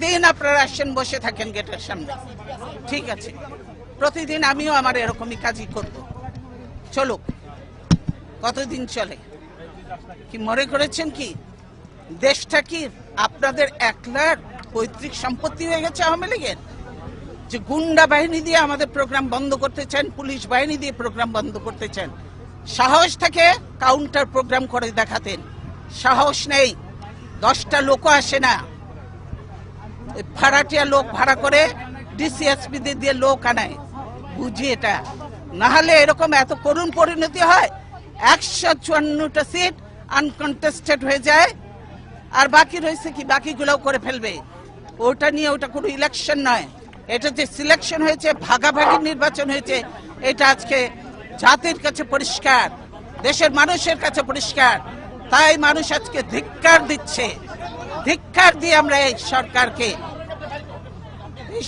প্রতিদিন আপনারা আসেন, বসে থাকেন গেটের সামনে, ঠিক আছে, প্রতিদিন আমিও আমার এরকমই কাজই করব, চলুক, কতদিন চলে? কি মনে করেছেন কি দেশটা কি আপনাদের একলার পৈতৃক সম্পত্তি হয়ে গেছে আওয়ামী লীগের? যে গুন্ডা বাহিনী দিয়ে আমাদের প্রোগ্রাম বন্ধ করতে চান, পুলিশ বাহিনী দিয়ে প্রোগ্রাম বন্ধ করতে চান, সাহস থেকে কাউন্টার প্রোগ্রাম করে দেখাতেন, সাহস নেই, 10টা লোকও আসে না, ভাড়াটিয়া লোক ভাড়া করে ডিসিএসপি দিয়ে লোক আনায়, বুঝি এটা, না হলে এরকম এত করুণ পরিণতি হয়, 154টা সিট আনকন্টেস্টেড হয়ে যায়, আর বাকি রয়েছে কি, বাকিগুলোও করে ফেলবে। ওটা নিয়ে ওটা কোনো ইলেকশন নয়, এটা যে সিলেকশন হয়েছে, ভাগাভাগি নির্বাচন হয়েছে, এটা আজকে জাতির কাছে পরিষ্কার, দেশের মানুষের কাছে পরিষ্কার। তাই মানুষ আজকে ধিক্কার দিচ্ছে, ধিক্কার দিয়ে আমরা এই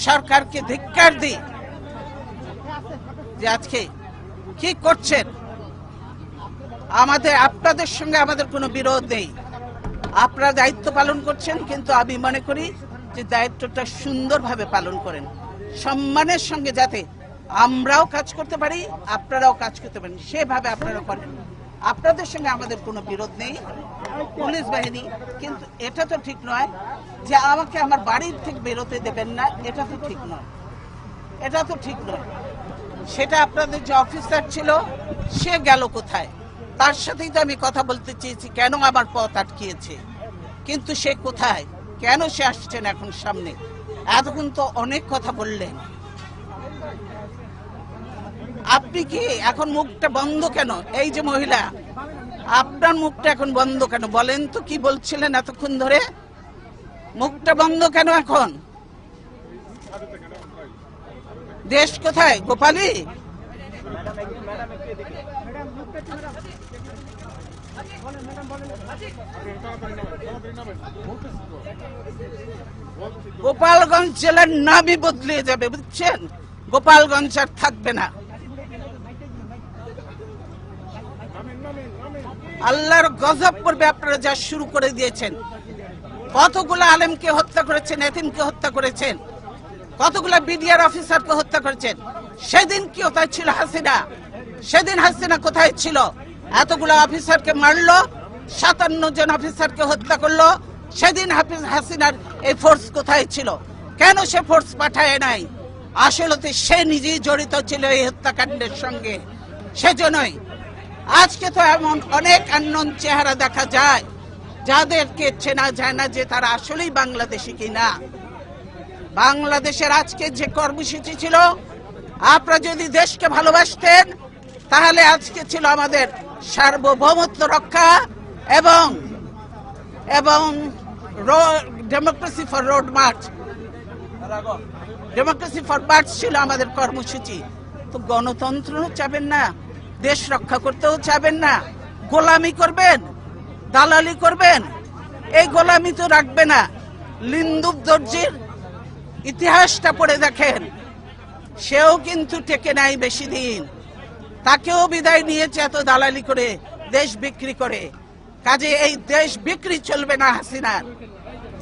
সরকারকে ধিক্কার দিই যে আজকে কি করছেন। আপনাদের সঙ্গে আমাদের কোনো বিরোধ নেই, আপনারা দায়িত্ব পালন করছেন, কিন্তু আমি মনে করি যে দায়িত্বটা সুন্দরভাবে পালন করেন, সম্মানের সঙ্গে, যাতে আমরাও কাজ করতে পারি, আপনারাও কাজ করতে পারেন, সেভাবে আপনারা করেন। আপনাদের সঙ্গে আমাদের কোনো বিরোধ নেই, পুলিশ বাহিনী, কিন্তু এটা তো ঠিক নয় যে আমাকে আমার বাড়ির থেকে বেরোতে দেবেন না, এটা তো ঠিক নয়, এটা তো ঠিক নয়। সেটা আপনাদের যে অফিসার ছিল সে গেল কোথায়? তার সাথেই তো আমি কথা বলতে চেয়েছি, কেন আমার পথ আটকিয়েছে, কিন্তু সে কোথায়, কেন সে আসছেন এখন সামনে? এতক্ষণ তো অনেক কথা বললেন, আপনি কি এখন মুখটা বন্ধ কেন? এই যে মহিলা, আপনার মুখটা এখন বন্ধ কেন বলেন তো? কি বলছিলেন এতক্ষণ ধরে? মুখটা বন্ধ কেন এখন? দেশ কোথায়? গোপালী? গোপালগঞ্জ জেলার নামই বদলে যাবে, বুঝছেন? গোপালগঞ্জ আর থাকবে না। আল্লাহর গজব পড়বে আপনারা যা শুরু করে দিয়েছেন। কতগুলো আলেমকে হত্যা করেছেন, এতিমকে হত্যা করেছেন, কতগুলো বিডিআর অফিসারকে হত্যা করেছেন। সেদিন কি কোথায় ছিল হাসিনা? সেদিন হাসিনা কোথায় ছিল? এতগুলো অফিসারকে মারলো, 57 জন অফিসারকে হত্যা করলো, সেদিন হাসিনার এই ফোর্স কোথায় ছিল? কেন সে ফোর্স পাঠায় নাই? আসলে সে নিজেই জড়িত ছিল এই হত্যাকাণ্ডের সঙ্গে, সেজন্যই আজকে তো এমন অনেক আননোন চেহারা দেখা যায় যাদেরকে চেনা যায় না যে তারা আসলেই বাংলাদেশি কিনা। বাংলাদেশের আজকে যে কর্মসূচি ছিল, আপনারা যদি দেশকে ভালোবাসতেন তাহলে আজকে ছিল আমাদের সার্বভৌমত্ব রক্ষা এবং democracy for road March, democracy for March ছিল আমাদের কর্মসূচি। তো গণতন্ত্র চাবেন না, দেশ রক্ষা করতেও চাবেন না, গোলামি করবেন, দালালি করবেন। এই গোলামি তো রাখবে না। লিন্দুব দর্জির ইতিহাসটা পড়ে দেখেন, সেও কিন্তু টেকে নাই বেশি দিন, তাকেও বিদায় নিয়েছে এত দালালি করে, দেশ বিক্রি করে। কাজে এই দেশ বিক্রি চলবে না হাসিনার,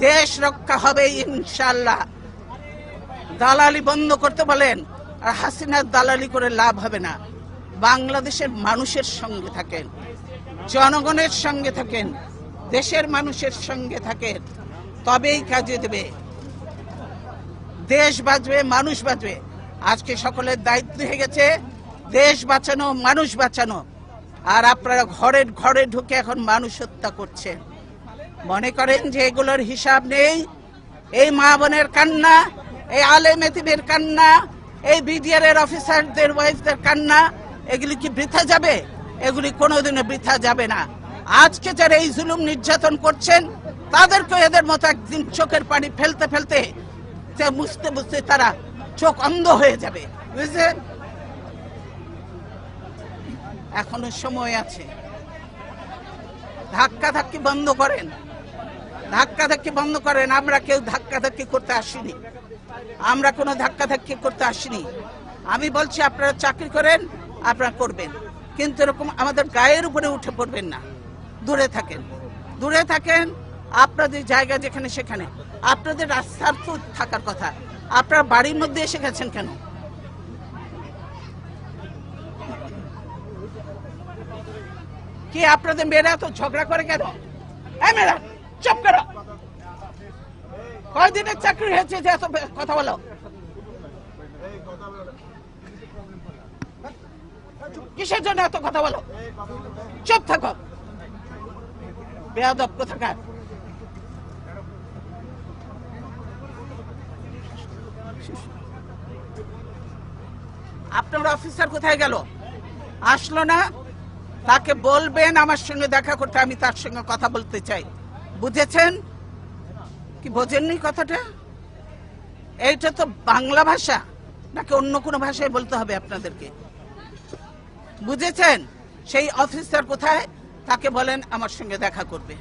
দেশ রক্ষা হবে ইনশাআল্লাহ। দালালি বন্ধ করতে বলেন, আর হাসিনার দালালি করে লাভ হবে না। বাংলাদেশের মানুষের সঙ্গে থাকেন, জনগণের সঙ্গে থাকেন, দেশের মানুষের সঙ্গে থাকেন, তবেই কাজে দেবে, দেশ বাঁচবে, মানুষ বাঁচবে। আজকে সকলের দায়িত্ব হয়ে গেছে দেশ বাঁচানো, মানুষ বাঁচানো। আর আপনারা ঘরে ঘরে ঢুকে এখন মানুষ হত্যা করছেন, মনে করেন যে এগুলোর হিসাব নেই। এই মা বোনের কান্না, এই আলেম এতিমের কান্না, এই বিডিআর এর অফিসারদের ওয়াইফদের কান্না, এগুলি কি বৃথা যাবে? এগুলি কোনোদিনও বৃথা যাবে না। আজকে যারা এই জুলুম নির্যাতন করছেন তাদেরকে এদের মতো একদিন চোখের পানি ফেলতে ফেলতে, বুঝতে বুঝতে তারা চোখ অন্ধ হয়ে যাবে, বুঝলেন? এখনো সময় আছে, ধাক্কাধাক্কি বন্ধ করেন, ধাক্কাধাক্কি বন্ধ করেন। আমরা কেউ ধাক্কাধাক্কি করতে আসিনি, আমরা কোনো ধাক্কাধাক্কি করতে আসিনি। আমি বলছি আপনারা চাকরি করেন, আপনারা করবেন, কিন্তু এরকম আমাদের গায়ের উপরে উঠে পড়বেন না। দূরে থাকেন, দূরে থাকেন, আপনাদের জায়গা যেখানে সেখানে। আপনাদের রাস্তার তো থাকার কথা, আপনারা বাড়ির মধ্যে এসে গেছেন কেন? কি আপনাদের মেয়েরা তো ঝগড়া করে কেন? মেয়েরা চুপ করো। কয়দিনের চাকরি হয়েছে যে এত কথা বলো? কিসের জন্য এত কথা বলো? চুপ থাকো, বেয়াদব কোথাকার। আপনার অফিসার কোথায় গেল? আসলো না? তাকে বলবেন আমার সঙ্গে দেখা করতে, আমি তার সঙ্গে কথা বলতে চাই। বুঝেছেন কি বোঝেননি কথাটা? এইটা তো বাংলা ভাষা নাকি অন্য কোনো ভাষায় বলতে হবে আপনাদেরকে? বুঝেছেন? সেই অফিসার কোথায়, তাকে বলেন আমার সঙ্গে দেখা করবে।